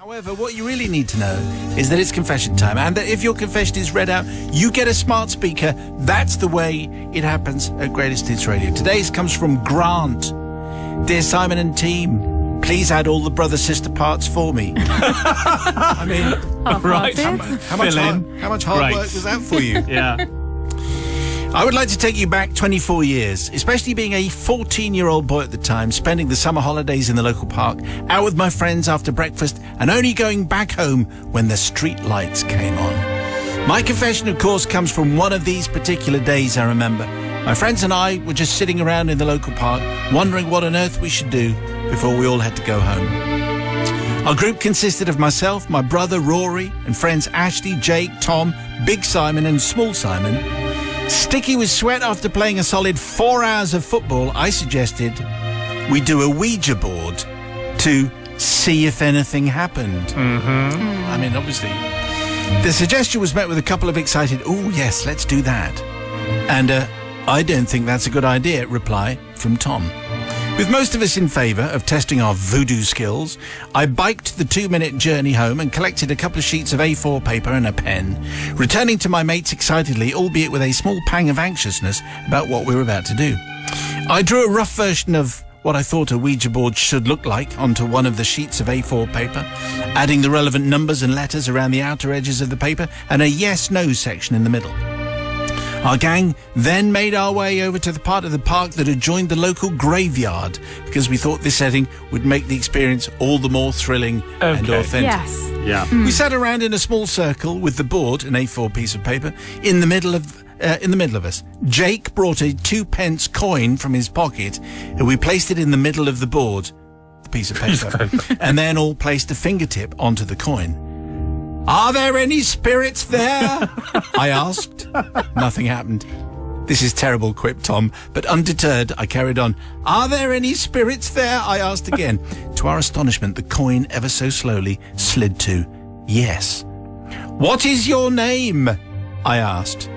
However, what you really need to know is that it's confession time, and that if your confession is read out, you get a smart speaker. That's the way it happens at Greatest Hits Radio. Today's comes from Grant. Dear Simon and team, please add all the brother-sister parts for me. I mean, right. How much hard work was that for you? Yeah. I would like to take you back 24 years, especially being a 14-year-old boy at the time, spending the summer holidays in the local park, out with my friends after breakfast, and only going back home when the street lights came on. My confession, of course, comes from one of these particular days I remember. My friends and I were just sitting around in the local park, wondering what on earth we should do before we all had to go home. Our group consisted of myself, my brother Rory, and friends Ashley, Jake, Tom, Big Simon and Small Simon. Sticky with sweat after playing a solid 4 hours of football, I suggested we do a Ouija board to see if anything happened. Mm-hmm. I mean, obviously, the suggestion was met with a couple of excited, "Oh, yes, let's do that." And "I don't think that's a good idea," reply from Tom. With most of us in favour of testing our voodoo skills, I biked the 2-minute journey home and collected a couple of sheets of A4 paper and a pen, returning to my mates excitedly, albeit with a small pang of anxiousness about what we were about to do. I drew a rough version of what I thought a Ouija board should look like onto one of the sheets of A4 paper, adding the relevant numbers and letters around the outer edges of the paper and a yes-no section in the middle. Our gang then made our way over to the part of the park that adjoined the local graveyard, because we thought this setting would make the experience all the more thrilling and authentic. Yes. Yeah. We sat around in a small circle with the board, an A4 piece of paper, in the middle of us. Jake brought a 2-pence coin from his pocket, and we placed it in the middle of the board, the piece of paper, and then all placed a fingertip onto the coin. "Are there any spirits there?" I asked. Nothing happened. "This is terrible," quipped Tom, but undeterred, I carried on. "Are there any spirits there?" I asked again. To our astonishment, the coin ever so slowly slid to yes. "What is your name?" I asked.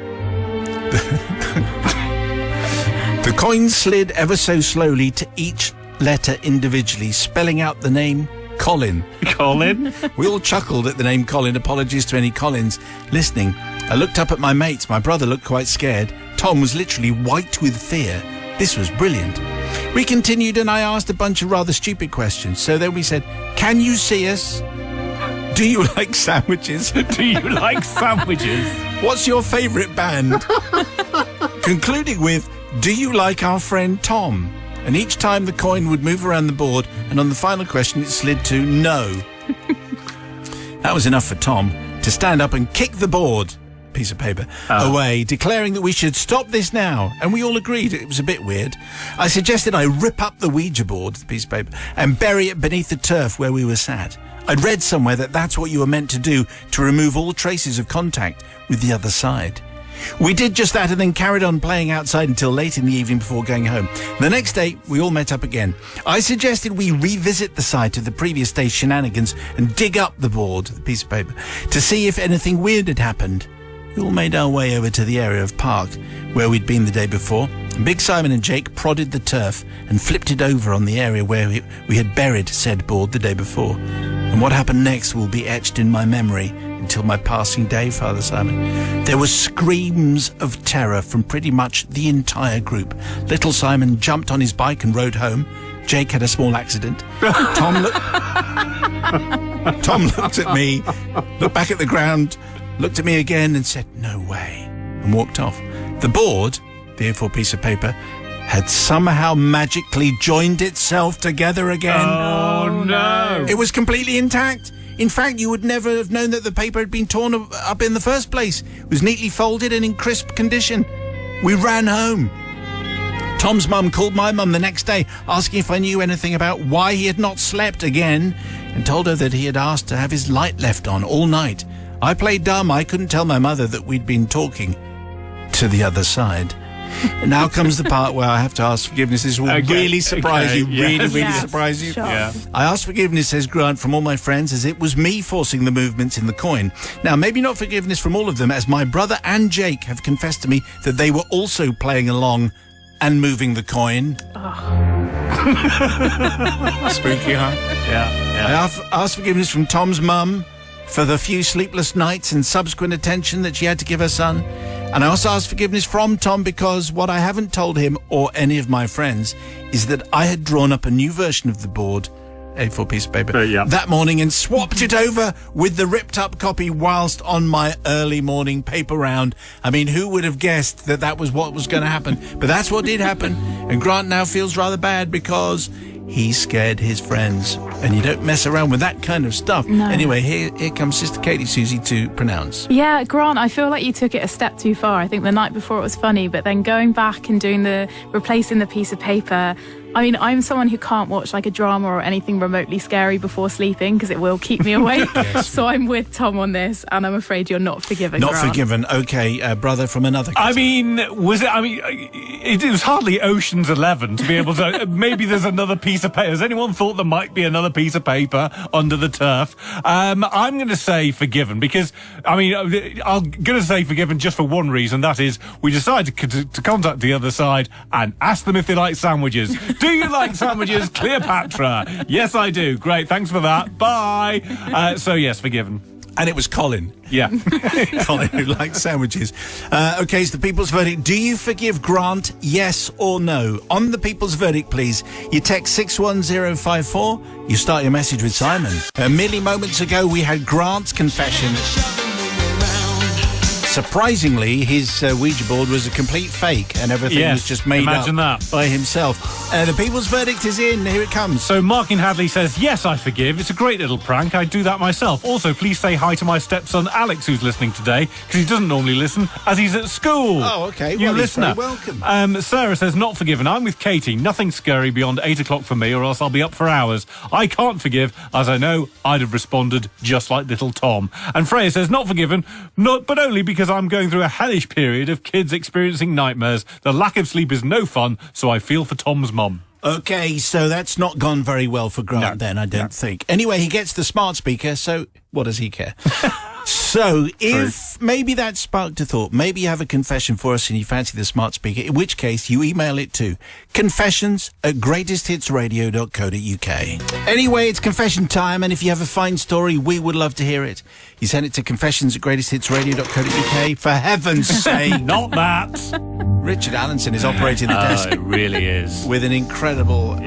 The coin slid ever so slowly to each letter individually, spelling out the name Colin. Colin? We all chuckled at the name Colin. Apologies to any Collins listening. I looked up at my mates. My brother looked quite scared. Tom was literally white with fear. This was brilliant. We continued and I asked a bunch of rather stupid questions. So then we said, "Can you see us? Do you like sandwiches? Do you like sandwiches? What's your favourite band?" Concluding with, "Do you like our friend Tom?" And each time the coin would move around the board, and on the final question it slid to no. That was enough for Tom to stand up and kick the board, piece of paper, away, declaring that we should stop this now. And we all agreed it was a bit weird. I suggested I rip up the Ouija board, the piece of paper, and bury it beneath the turf where we were sat. I'd read somewhere that that's what you were meant to do to remove all traces of contact with the other side. We did just that and then carried on playing outside until late in the evening before going home. The next day, we all met up again. I suggested we revisit the site of the previous day's shenanigans and dig up the board, the piece of paper, to see if anything weird had happened. We all made our way over to the area of park where we'd been the day before. Big Simon and Jake prodded the turf and flipped it over on the area where we had buried said board the day before. And what happened next will be etched in my memory until my passing day, Father Simon. There were screams of terror from pretty much the entire group. Little Simon jumped on his bike and rode home. Jake had a small accident. Tom looked at me, looked back at the ground, looked at me again and said, "No way," and walked off. The board, the A4 piece of paper, had somehow magically joined itself together again. Oh, no. It was completely intact. In fact, you would never have known that the paper had been torn up in the first place. It was neatly folded and in crisp condition. We ran home. Tom's mum called my mum the next day, asking if I knew anything about why he had not slept again, and told her that he had asked to have his light left on all night. I played dumb. I couldn't tell my mother that we'd been talking to the other side. Now comes the part where I have to ask forgiveness. This will really surprise you. Really surprise you. Sure. Yeah. I asked forgiveness, says Grant, from all my friends, as it was me forcing the movements in the coin. Now, maybe not forgiveness from all of them, as my brother and Jake have confessed to me that they were also playing along and moving the coin. Spooky, huh? Yeah. I asked forgiveness from Tom's mum for the few sleepless nights and subsequent attention that she had to give her son. And I also asked forgiveness from Tom because what I haven't told him or any of my friends is that I had drawn up a new version of the board, A4 piece of paper, that morning and swapped it over with the ripped up copy whilst on my early morning paper round. I mean, who would have guessed that that was what was going to happen? But that's what did happen. And Grant now feels rather bad because he scared his friends. And you don't mess around with that kind of stuff. No. Anyway, here comes Sister Katie Susie to pronounce. Yeah, Grant, I feel like you took it a step too far. I think the night before it was funny, but then going back and replacing the piece of paper. I mean, I'm someone who can't watch like a drama or anything remotely scary before sleeping because it will keep me awake. Yes. So I'm with Tom on this, and I'm afraid you're not forgiven, Not Grant. forgiven. Okay, brother from another country. I mean, it was hardly Ocean's 11 to be able to... Maybe there's another piece of paper. Has anyone thought there might be another piece of paper under the turf? I'm going to say forgiven because, I'm going to say forgiven just for one reason. That is, we decided to contact the other side and ask them if they like sandwiches. Do you like sandwiches, Cleopatra? Yes, I do. Great, thanks for that. Bye. So, yes, forgiven. And it was Colin. Yeah. Colin, who likes sandwiches. Okay, it's the People's Verdict. Do you forgive Grant, yes or no? On the People's Verdict, please. You text 61054. You start your message with Simon. Merely moments ago, we had Grant's confession. Surprisingly, his Ouija board was a complete fake and everything was just made up by himself. The People's Verdict is in. Here it comes. So Mark in Hadley says, yes, I forgive. It's a great little prank. I'd do that myself. Also, please say hi to my stepson Alex, who's listening today, because he doesn't normally listen as he's at school. Oh, okay. New well, listener. He's very welcome. Sarah says, not forgiven. I'm with Katie. Nothing scary beyond 8 o'clock for me, or else I'll be up for hours. I can't forgive, as I know I'd have responded just like little Tom. And Freya says, not forgiven, but only because I'm going through a hellish period of kids experiencing nightmares. The lack of sleep is no fun, so I feel for Tom's mum. Okay, so that's not gone very well for Grant then, I don't think. Anyway, he gets the smart speaker, so what does he care? So, if maybe that sparked a thought, maybe you have a confession for us and you fancy the smart speaker, in which case you email it to confessions@greatesthitsradio.co.uk. Anyway, it's confession time, and if you have a fine story, we would love to hear it. You send it to confessions@greatesthitsradio.co.uk. For heaven's sake. Not that. Richard Allenson is operating the desk. It really is. With an incredible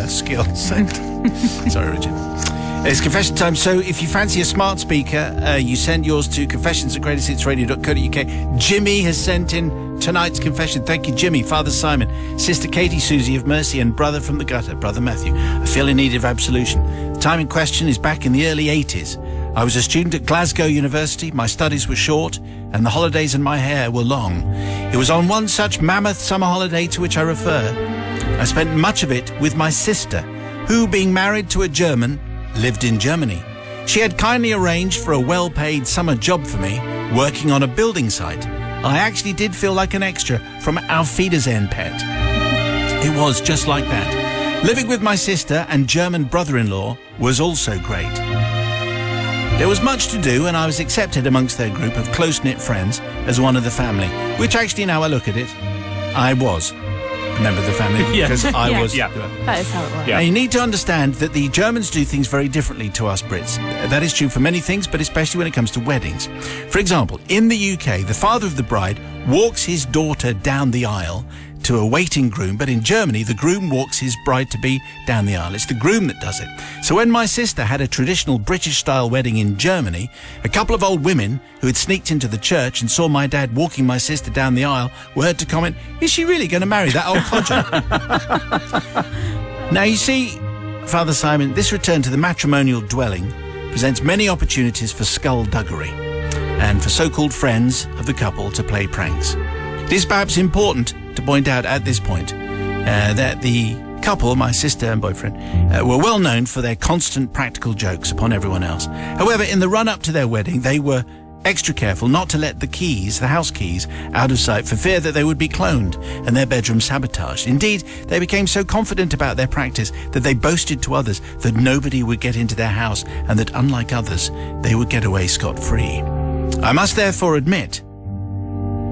skill set. Sorry, Richard. It's confession time, so if you fancy a smart speaker, you send yours to confessions@greatesthitsradio.co.uk. Jimmy has sent in tonight's confession. Thank you, Jimmy. Father Simon, Sister Katie Susie of Mercy, and Brother from the Gutter, Brother Matthew. I feel in need of absolution. The time in question is back in the early 80s. I was a student at Glasgow University. My studies were short, and the holidays and my hair were long. It was on one such mammoth summer holiday to which I refer. I spent much of it with my sister, who, being married to a German, lived in Germany. She had kindly arranged for a well-paid summer job for me, working on a building site. I actually did feel like an extra from Auf Wiedersehen pet. It was just like that. Living with my sister and German brother-in-law was also great. There was much to do, and I was accepted amongst their group of close-knit friends as one of the family, which actually, now I look at it, I was a member of the family because I was. That is how it works. Now, you need to understand that the Germans do things very differently to us Brits. That is true for many things, but especially when it comes to weddings. For example, in the UK, the father of the bride walks his daughter down the aisle to a waiting groom, but in Germany, the groom walks his bride-to-be down the aisle. It's the groom that does it. So when my sister had a traditional British-style wedding in Germany, a couple of old women who had sneaked into the church and saw my dad walking my sister down the aisle were heard to comment, "Is she really going to marry that old codger?" Now, you see, Father Simon, this return to the matrimonial dwelling presents many opportunities for skullduggery and for so-called friends of the couple to play pranks. It is perhaps important to point out at this point that the couple, my sister and boyfriend, were well known for their constant practical jokes upon everyone else. However, in the run-up to their wedding, they were extra careful not to let the keys, the house keys, out of sight for fear that they would be cloned and their bedroom sabotaged. Indeed, they became so confident about their practice that they boasted to others that nobody would get into their house and that, unlike others, they would get away scot-free. I must therefore admit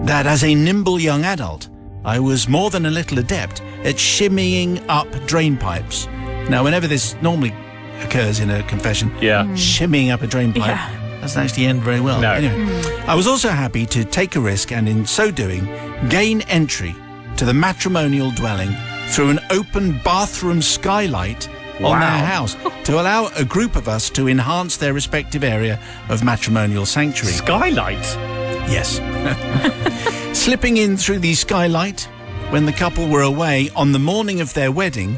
that as a nimble young adult, I was more than a little adept at shimmying up drain pipes. Now, whenever this normally occurs in a confession, Yeah. shimmying up a drain pipe doesn't actually end very well. No. Anyway, I was also happy to take a risk and in so doing gain entry to the matrimonial dwelling through an open bathroom skylight on their house to allow a group of us to enhance their respective area of matrimonial sanctuary. Skylight. Yes. Slipping in through the skylight when the couple were away on the morning of their wedding,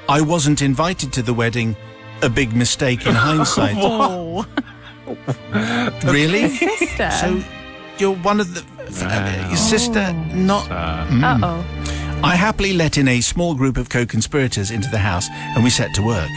I wasn't invited to the wedding. A big mistake in hindsight. Oh, Really? sister. So you're one of the... your sister, not... Uh-oh. I happily let in a small group of co-conspirators into the house and we set to work.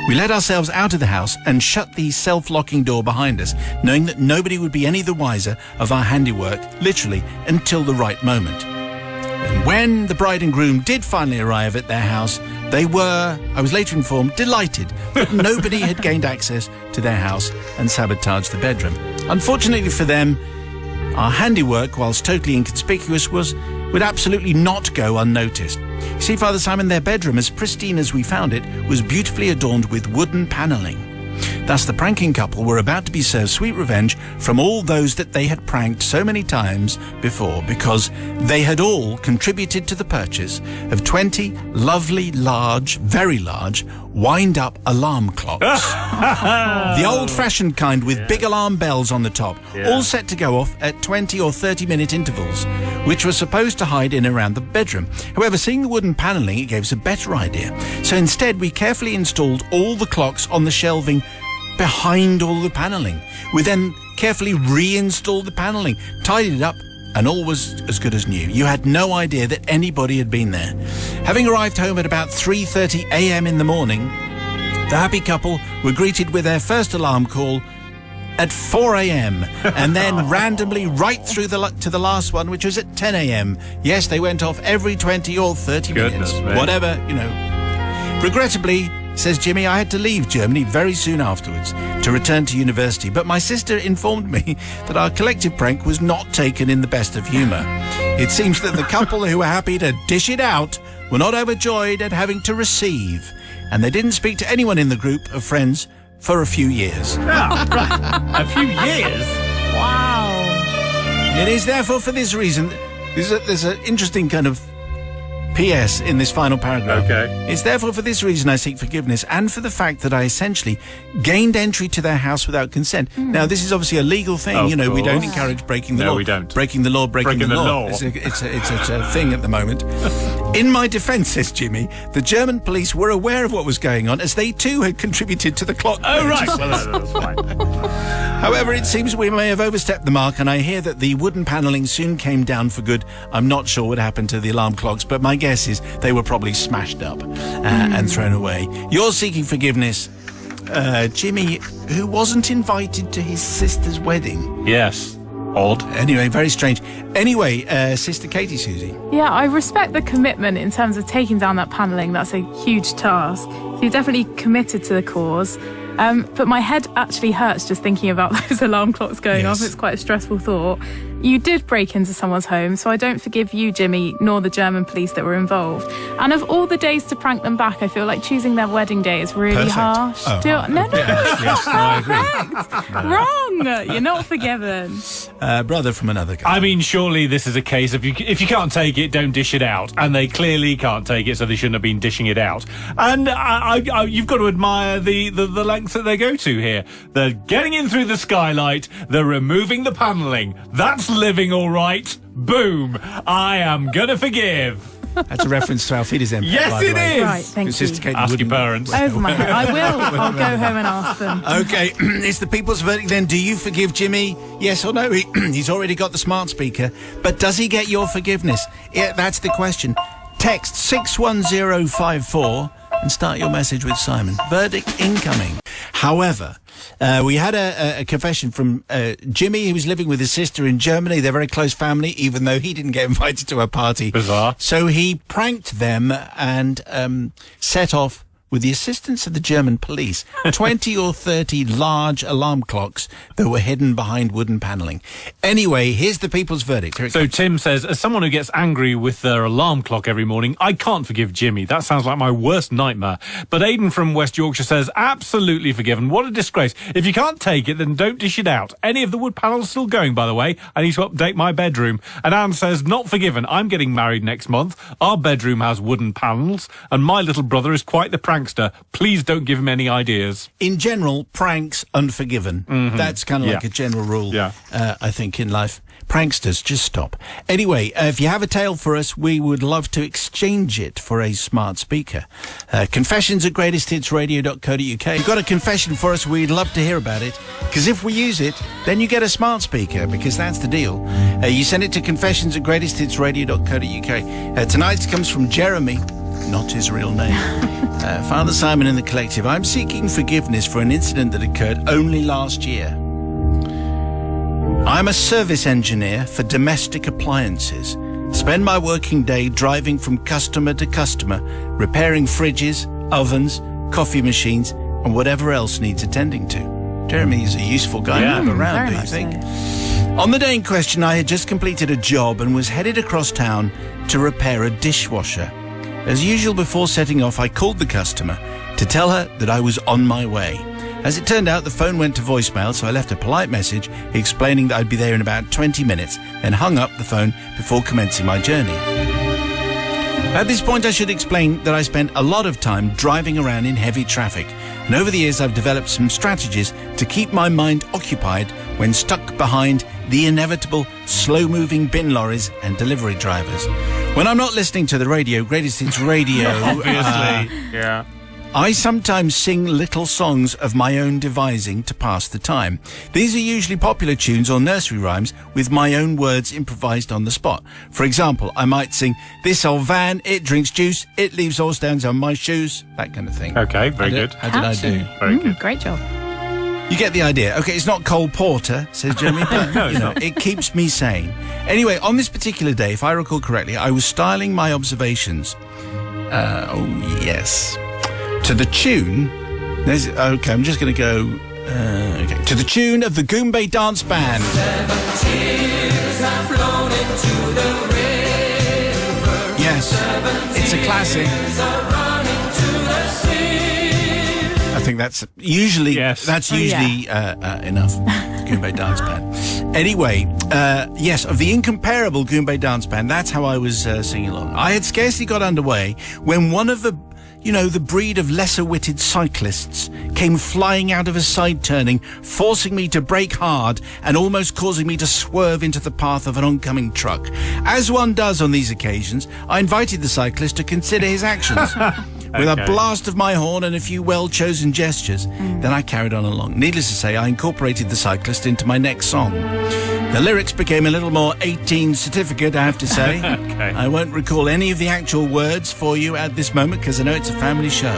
We let ourselves out of the house and shut the self-locking door behind us, knowing that nobody would be any the wiser of our handiwork, literally, until the right moment. And when the bride and groom did finally arrive at their house, they were, I was later informed, delighted that nobody had gained access to their house and sabotaged the bedroom. Unfortunately for them, our handiwork, whilst totally inconspicuous, would absolutely not go unnoticed. You see, Father Simon, their bedroom, as pristine as we found it, was beautifully adorned with wooden panelling. Thus, the pranking couple were about to be served sweet revenge from all those that they had pranked so many times before, because they had all contributed to the purchase of 20 lovely, large, very large, wind-up alarm clocks. The old-fashioned kind with big alarm bells on the top, all set to go off at 20 or 30-minute intervals, which were supposed to hide in around the bedroom. However, seeing the wooden panelling, it gave us a better idea. So instead, we carefully installed all the clocks on the shelving behind all the panelling. We then carefully reinstalled the panelling, tidied it up, and all was as good as new. You had no idea that anybody had been there. Having arrived home at about 3:30 a.m. in the morning, the happy couple were greeted with their first alarm call at 4 a.m. and then randomly right through to the last one, which was at 10 a.m. Yes, they went off every 20 or 30 minutes. Me. Whatever, Regrettably, says Jimmy, I had to leave Germany very soon afterwards to return to university, but my sister informed me that our collective prank was not taken in the best of humour. It seems that the couple who were happy to dish it out were not overjoyed at having to receive, and they didn't speak to anyone in the group of friends for a few years. A few years? Wow. It is therefore for this reason, there's an interesting kind of P.S. in this final paragraph. Okay. It's therefore for this reason I seek forgiveness and for the fact that I essentially gained entry to their house without consent. Now, this is obviously a legal thing. Of We don't course. encourage breaking the No, law. we don't. Breaking the law, breaking the law. It's a thing at the moment. In my defence, says Jimmy, the German police were aware of what was going on as they too had contributed to the clock. Oh, right. purchase. Well, that's fine. However, it seems we may have overstepped the mark, and I hear that the wooden panelling soon came down for good. I'm not sure what happened to the alarm clocks, but my guess is they were probably smashed up and thrown away. You're seeking forgiveness, Jimmy, who wasn't invited to his sister's wedding. Yes. Odd. Anyway, very strange. Anyway, Sister Katie Susie. Yeah, I respect the commitment in terms of taking down that panelling. That's a huge task. So you're definitely committed to the cause. But my head actually hurts just thinking about those alarm clocks going off. It's quite a stressful thought. You did break into someone's home, so I don't forgive you, Jimmy, nor the German police that were involved. And of all the days to prank them back, I feel like choosing their wedding day is really Perfect. harsh. Oh, No, yes, no, I agree. wrong. You're not forgiven. Brother from another country. I mean, surely this is a case of if you can't take it, don't dish it out. And they clearly can't take it, so they shouldn't have been dishing it out. And you've got to admire the lengths that they go to here. They're getting in through the skylight. They're removing the panelling. That's living all right. Boom. I am gonna forgive. That's a reference to Auf Wiedersehen. Yes, by the it way. is. Right, thank Sister you. Katie Ask your wouldn't- parents. Over my head. I will. I'll go home and ask them. Okay, it's the people's verdict then. Do you forgive Jimmy? Yes or no? He's already got the smart speaker. But does he get your forgiveness? Yeah, that's the question. Text 61054 and start your message with Simon. Verdict incoming. However, we had a confession from Jimmy, who was living with his sister in Germany. They're very close family, even though he didn't get invited to her party. Bizarre. So he pranked them and set off with the assistance of the German police, 20 or 30 large alarm clocks that were hidden behind wooden panelling. Anyway, here's the people's verdict. Here it So comes. Tim says, as someone who gets angry with their alarm clock every morning, I can't forgive Jimmy. That sounds like my worst nightmare. But Aidan from West Yorkshire says, absolutely forgiven. What a disgrace. If you can't take it, then don't dish it out. Any of the wood panels still going, by the way? I need to update my bedroom. And Anne says, not forgiven. I'm getting married next month. Our bedroom has wooden panels, and my little brother is quite the prankster. Please don't give him any ideas. In general, pranks unforgiven. That's kind of like a general rule, I think, in life. Pranksters, just stop. Anyway, if you have a tale for us, we would love to exchange it for a smart speaker. Confessions at greatesthitsradio.co.uk. If you've got a confession for us, we'd love to hear about it, because if we use it, then you get a smart speaker, because that's the deal. You send it to confessions at greatesthitsradio.co.uk. Tonight's comes from Jeremy, not his real name. Father Simon and the Collective. I'm seeking forgiveness for an incident that occurred only last year. I'm a service engineer for domestic appliances. Spend my working day driving from customer to customer, repairing fridges, ovens, coffee machines, and whatever else needs attending to. Jeremy is a useful guy to have around, do you think? On the day in question, I had just completed a job and was headed across town to repair a dishwasher. As usual, before setting off, I called the customer to tell her that I was on my way. As it turned out, the phone went to voicemail, so I left a polite message explaining that I'd be there in about 20 minutes, then hung up the phone before commencing my journey. At this point, I should explain that I spent a lot of time driving around in heavy traffic, and over the years I've developed some strategies to keep my mind occupied when stuck behind the inevitable slow-moving bin lorries and delivery drivers. When I'm not listening to the radio, Greatest Hits Radio, Obviously, I sometimes sing little songs of my own devising to pass the time. These are usually popular tunes or nursery rhymes with my own words improvised on the spot. For example, I might sing, "This old van, it drinks juice, it leaves all stones on my shoes," that kind of thing. Okay, very good. How did I do? Very good. Great job. You get the idea. Okay, it's not Cole Porter, says Jeremy, but it keeps me sane. Anyway, on this particular day, if I recall correctly, I was styling my observations. To the tune. Okay, I'm just going to go. To the tune of the Goombay Dance Band. 7 tears have flown into the river. Yes, it's a classic. I think that's usually enough. Goombay Dance Band. Anyway, yes, of the incomparable Goombay Dance Band, that's how I was singing along. I had scarcely got underway when one of the breed of lesser-witted cyclists came flying out of a side turning, forcing me to brake hard and almost causing me to swerve into the path of an oncoming truck. As one does on these occasions, I invited the cyclist to consider his actions. With a blast of my horn and a few well-chosen gestures, then I carried on along. Needless to say, I incorporated the cyclist into my next song. The lyrics became a little more 18 certificate, I have to say. I won't recall any of the actual words for you at this moment because I know it's a family show.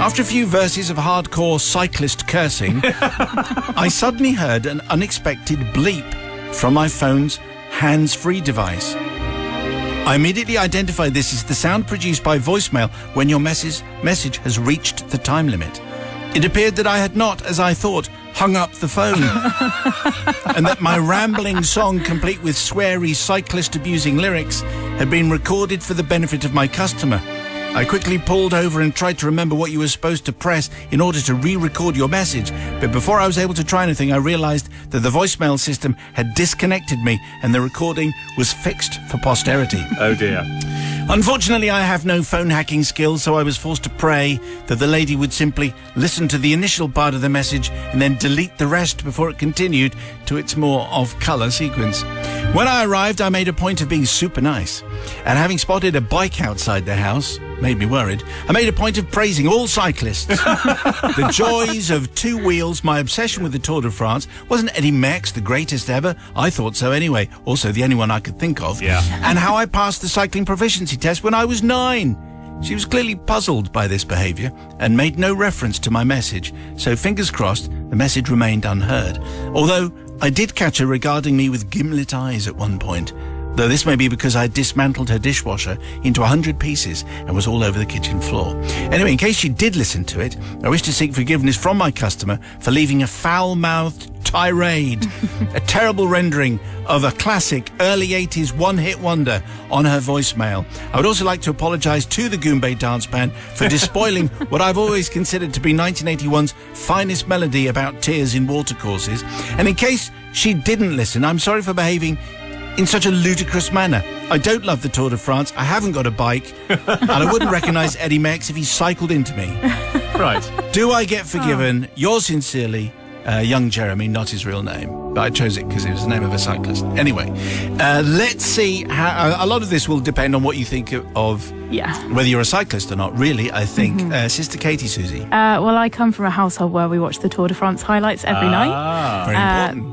After a few verses of hardcore cyclist cursing, I suddenly heard an unexpected bleep from my phone's hands-free device. I immediately identified this as the sound produced by voicemail when your message has reached the time limit. It appeared that I had not, as I thought, hung up the phone, and that my rambling song, complete with sweary, cyclist-abusing lyrics, had been recorded for the benefit of my customer. I quickly pulled over and tried to remember what you were supposed to press in order to re-record your message, but before I was able to try anything, I realized that the voicemail system had disconnected me and the recording was fixed for posterity. Oh dear. Unfortunately, I have no phone hacking skills, so I was forced to pray that the lady would simply listen to the initial part of the message and then delete the rest before it continued to its more off-colour sequence. When I arrived, I made a point of being super nice, and having spotted a bike outside the house, made me worried, I made a point of praising all cyclists. The joys of two wheels, my obsession with the Tour de France. Wasn't Eddie Merckx the greatest ever? I thought so anyway. Also the only one I could think of. Yeah. And how I passed the cycling proficiency test when I was 9. She was clearly puzzled by this behaviour and made no reference to my message. So fingers crossed, the message remained unheard. Although I did catch her regarding me with gimlet eyes at one point. though this may be because I dismantled her dishwasher into 100 pieces and was all over the kitchen floor. Anyway, in case she did listen to it, I wish to seek forgiveness from my customer for leaving a foul-mouthed tirade, a terrible rendering of a classic early 80s one-hit wonder on her voicemail. I would also like to apologise to the Goombay Dance Band for despoiling what I've always considered to be 1981's finest melody about tears in watercourses. And in case she didn't listen, I'm sorry for behaving in such a ludicrous manner. I don't love the Tour de France, I haven't got a bike, and I wouldn't recognise Eddie Merckx if he cycled into me. Right. Do I get forgiven? Yours sincerely, young Jeremy, not his real name. But I chose it because it was the name of a cyclist. Anyway, let's see how... a lot of this will depend on what you think of whether you're a cyclist or not, really, I think. Sister Katie, Susie. Well, I come from a household where we watch the Tour de France highlights every night. Very important.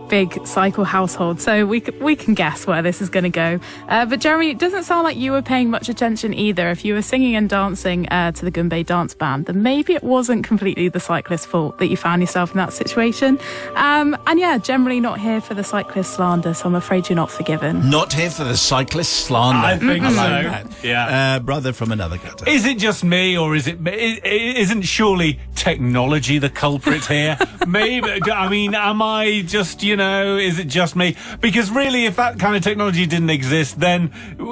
Big cycle household. So we can guess where this is going to go. But Jeremy, it doesn't sound like you were paying much attention either. If you were singing and dancing to the Goombay Dance Band, then maybe it wasn't completely the cyclist's fault that you found yourself in that situation. And yeah, generally not here for the cyclist slander, so I'm afraid you're not forgiven. Not here for the cyclist slander. I think I so. like that. Yeah. Brother from another gutter. Is it just me, or isn't surely technology the culprit here? Maybe, I mean, am I just, is it just me? Because really, if that kind of technology didn't exist, then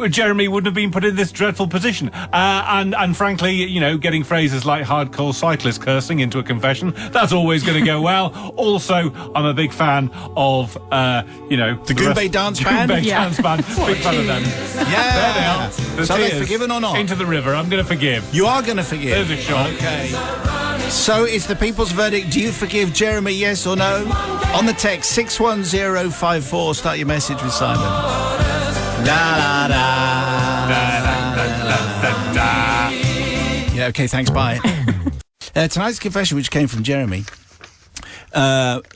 Jeremy wouldn't have been put in this dreadful position. And frankly, getting phrases like hardcore cyclist cursing into a confession, that's always going to go well. Also, I'm a big fan of, the Goombay Dance Band? Goombay Dance Band. Big fan of them. Yeah. There they are. The So they're tears forgiven or not? into the river. I'm going to forgive. You are going to forgive. There's a shot. Okay. So it's the people's verdict. Do you forgive Jeremy, yes or no? On the text 61054, start your message with Simon. La, la, da. Yeah, okay, thanks, bye. Tonight's confession, which came from Jeremy,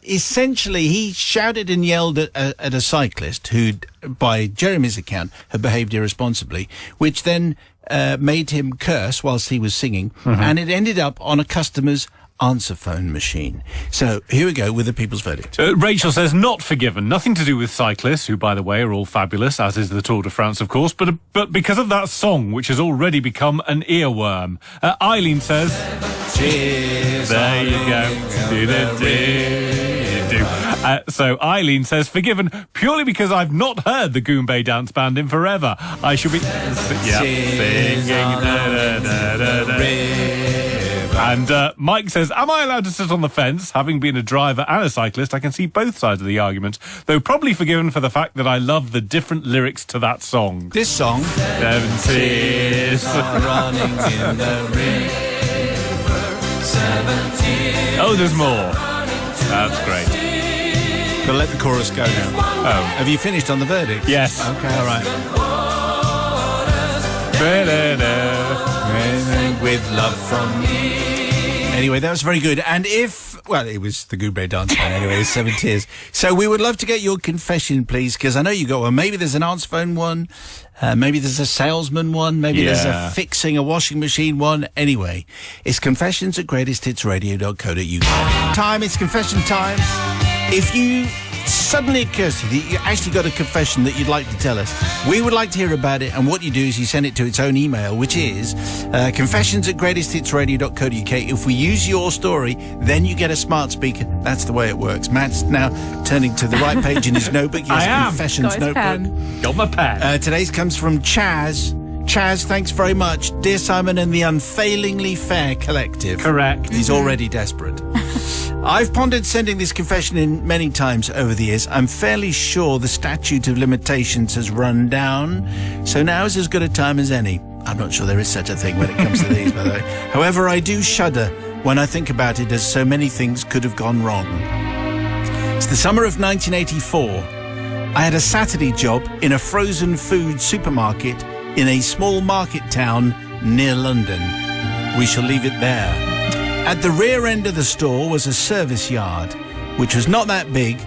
essentially he shouted and yelled at a cyclist who, by Jeremy's account, had behaved irresponsibly, which then made him curse whilst he was singing, and it ended up on a customer's answer phone machine. So here we go with the people's verdict. Rachel says, not forgiven. Nothing to do with cyclists, who, by the way, are all fabulous, as is the Tour de France, of course, but because of that song, which has already become an earworm. Eileen says, Cheers. there you go. So Eileen says, forgiven purely because I've not heard the Goombay Dance Band in forever. I should be singing. And Mike says, am I allowed to sit on the fence? Having been a driver and a cyclist, I can see both sides of the argument, though probably forgiven for the fact that I love the different lyrics to that song. This song. 7 tears are running in the river. 7 tears. Oh, there's more. That's great. Gotta let the chorus go now. Oh. Have you finished on the verdict? Yes. Okay, all right. With love from me. Anyway, that was very good. And it was the Goombay Dance Band anyway, 7 tears. So we would love to get your confession, please, because I know you got one. Maybe there's an answer phone one. Maybe there's a salesman one. Maybe there's a fixing a washing machine one. Anyway, it's confessions at greatesthitsradio.co.uk. Time, it's confession time. If you suddenly occurs to you that you actually got a confession that you'd like to tell us, we would like to hear about it, and what you do is you send it to its own email, which is confessions at greatesthitsradio.co.uk. If we use your story, then you get a smart speaker. That's the way it works. Matt's now turning to the right page in his notebook. He has I am. confessions Got his notebook. pen. Got my pen. Today's comes from Chaz. Chaz, thanks very much. Dear Simon and the Unfailingly Fair Collective. Correct. He's already desperate. I've pondered sending this confession in many times over the years. I'm fairly sure the statute of limitations has run down, so now is as good a time as any. I'm not sure there is such a thing when it comes to these, by the way. However, I do shudder when I think about it, as so many things could have gone wrong. It's the summer of 1984. I had a Saturday job in a frozen food supermarket in a small market town near London. We shall leave it there. At the rear end of the store was a service yard, which was not that big.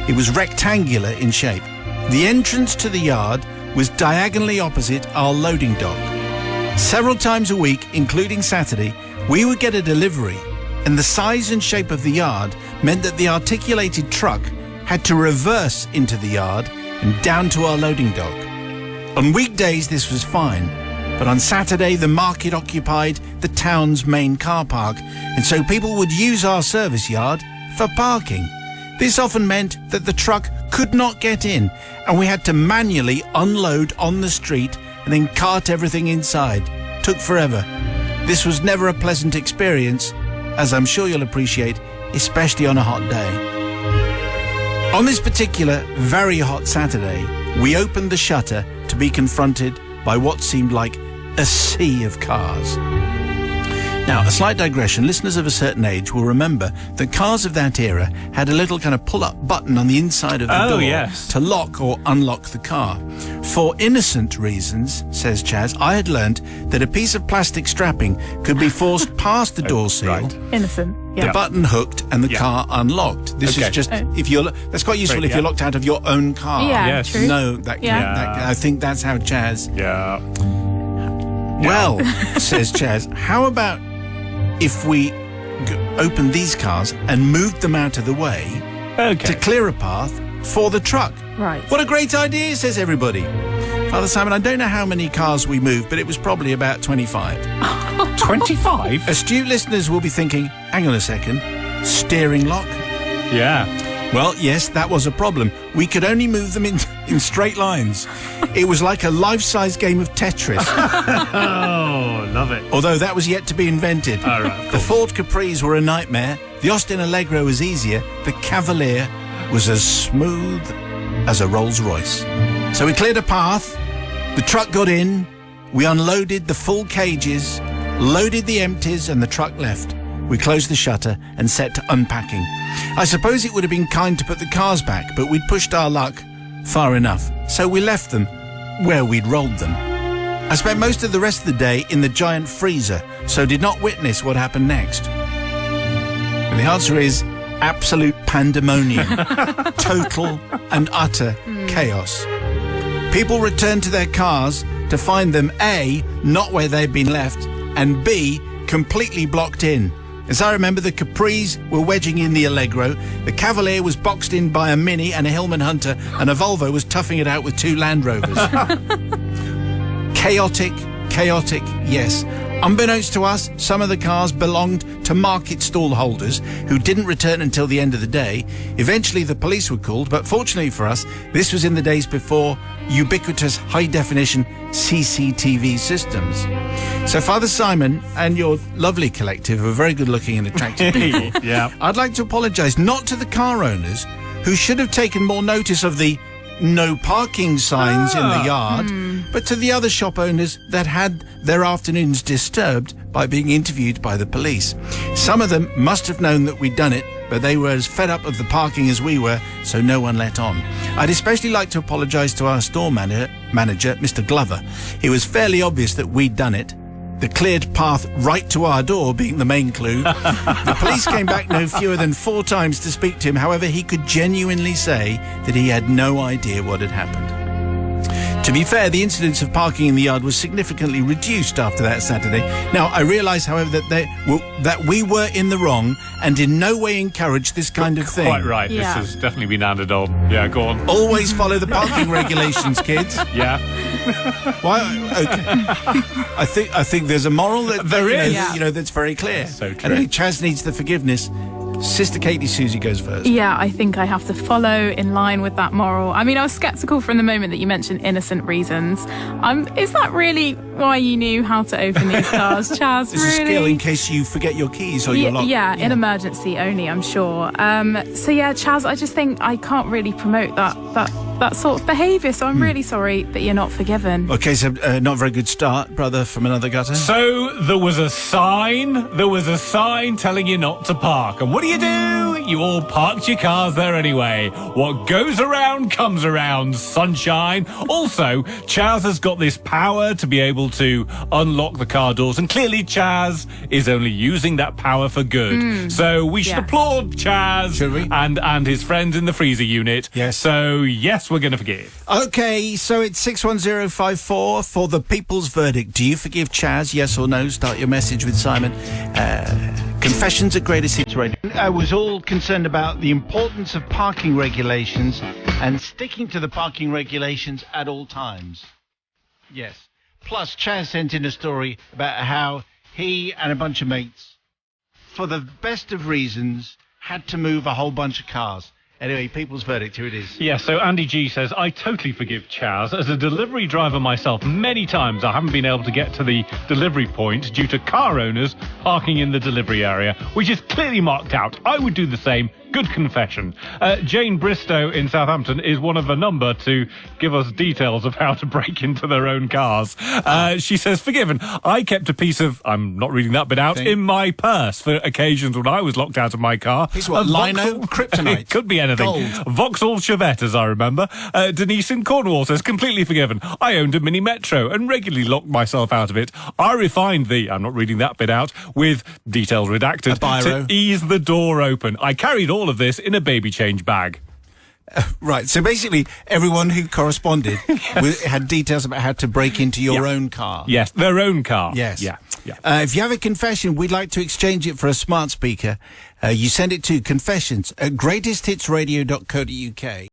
It was rectangular in shape. The entrance to the yard was diagonally opposite our loading dock. Several times a week, including Saturday, we would get a delivery, and the size and shape of the yard meant that the articulated truck had to reverse into the yard and down to our loading dock. On weekdays, this was fine, but on Saturday, the market occupied the town's main car park, and so people would use our service yard for parking. This often meant that the truck could not get in, and we had to manually unload on the street and then cart everything inside. Took forever. This was never a pleasant experience, as I'm sure you'll appreciate, especially on a hot day. On this particular very hot Saturday, we opened the shutter to be confronted by what seemed like a sea of cars. Now, a slight digression. Listeners of a certain age will remember that cars of that era had a little kind of pull-up button on the inside of the door to lock or unlock the car. For innocent reasons, says Chaz, I had learned that a piece of plastic strapping could be forced past the door seal, Innocent. the button hooked, and the car unlocked. This is just if you're. That's quite useful if you're locked out of your own car. Yeah, true. No, that I think that's how Chaz. Yeah. Well, says Chaz, how about if we opened these cars and moved them out of the way to clear a path for the truck? Right. What a great idea, says everybody. Father Simon, I don't know how many cars we moved, but it was probably about 25. 25? Astute listeners will be thinking, hang on a second, steering lock? Yeah. Well, yes, that was a problem. We could only move them in straight lines. It was like a life-size game of Tetris. Oh, love it. Although that was yet to be invented. All right, the Ford Capris were a nightmare. The Austin Allegro was easier. The Cavalier was as smooth as a Rolls-Royce. So we cleared a path. The truck got in. We unloaded the full cages, loaded the empties, and the truck left. We closed the shutter and set to unpacking. I suppose it would have been kind to put the cars back, but we'd pushed our luck far enough. So we left them where we'd rolled them. I spent most of the rest of the day in the giant freezer, so did not witness what happened next. And the answer is absolute pandemonium. Total and utter chaos. People returned to their cars to find them A, not where they'd been left, and B, completely blocked in. As I remember, the Capris were wedging in the Allegro, the Cavalier was boxed in by a Mini and a Hillman Hunter, and a Volvo was toughing it out with two Land Rovers. Chaotic, yes. Unbeknownst to us, some of the cars belonged to market stall holders who didn't return until the end of the day. Eventually the police were called, but fortunately for us, this was in the days before ubiquitous high-definition CCTV systems. So Father Simon and your lovely collective are very good-looking and attractive people. Yeah. I'd like to apologise not to the car owners who should have taken more notice of the no parking signs in the yard, but to the other shop owners that had their afternoons disturbed by being interviewed by the police. Some of them must have known that we'd done it, but they were as fed up of the parking as we were, so no one let on. I'd especially like to apologise to our store manager, Mr. Glover. It was fairly obvious that we'd done it. The cleared path right to our door being the main clue. The police came back no fewer than 4 times to speak to him. However, he could genuinely say that he had no idea what had happened. To be fair, the incidence of parking in the yard was significantly reduced after that Saturday. Now, I realise, however, that we were in the wrong and in no way encouraged this kind of thing. Quite right. Yeah. This has definitely been handed on. Yeah, go on. Always follow the parking regulations, kids. Yeah. Why? Okay. I think there's a moral that There is. that's very clear. So true. Anyway, Chaz needs the forgiveness. Sister Katie Susie goes first. Yeah, I think I have to follow in line with that moral. I mean, I was sceptical from the moment that you mentioned innocent reasons. Is that really why you knew how to open these cars, Chaz? It's a skill in case you forget your keys or your lock. Yeah, in emergency only, I'm sure. So yeah, Chaz, I just think I can't really promote that sort of behaviour, so I'm really sorry that you're not forgiven. Okay, so not a very good start, brother from another gutter. So there was a sign telling you not to park. And what do? You all parked your cars there anyway. What goes around comes around, sunshine. Also, Chaz has got this power to be able to unlock the car doors, and clearly Chaz is only using that power for good. So we should applaud Chaz. Should we? And his friends in the freezer unit. Yes. So yes, we're going to forgive. Okay, so it's 61054 for the people's verdict. Do you forgive Chaz, yes or no? Start your message with Simon. Confessions at Greatest Hits Radio. I was all concerned about the importance of parking regulations and sticking to the parking regulations at all times. Yes. Plus, Chaz sent in a story about how he and a bunch of mates, for the best of reasons, had to move a whole bunch of cars. Anyway, people's verdict, here it is. Yeah, so Andy G says, I totally forgive Chaz. As a delivery driver myself, many times I haven't been able to get to the delivery point due to car owners parking in the delivery area, which is clearly marked out. I would do the same. Good confession. Jane Bristow in Southampton is one of a number to give us details of how to break into their own cars. She says, forgiven. I kept a piece of, I'm not reading that bit out, in my purse for occasions when I was locked out of my car. Piece of what, lino? Kryptonite? It could be anything. Gold. Vauxhall Chevette, as I remember. Denise in Cornwall says, completely forgiven. I owned a mini Metro and regularly locked myself out of it. I refined the, I'm not reading that bit out, with details redacted, a biro, to ease the door open. I carried all of this in a baby change bag. Right, so basically everyone who corresponded had details about how to break into your own car. Yes, their own car. Yes. Yeah. If you have a confession, we'd like to exchange it for a smart speaker. You send it to confessions@greatesthitsradio.co.uk.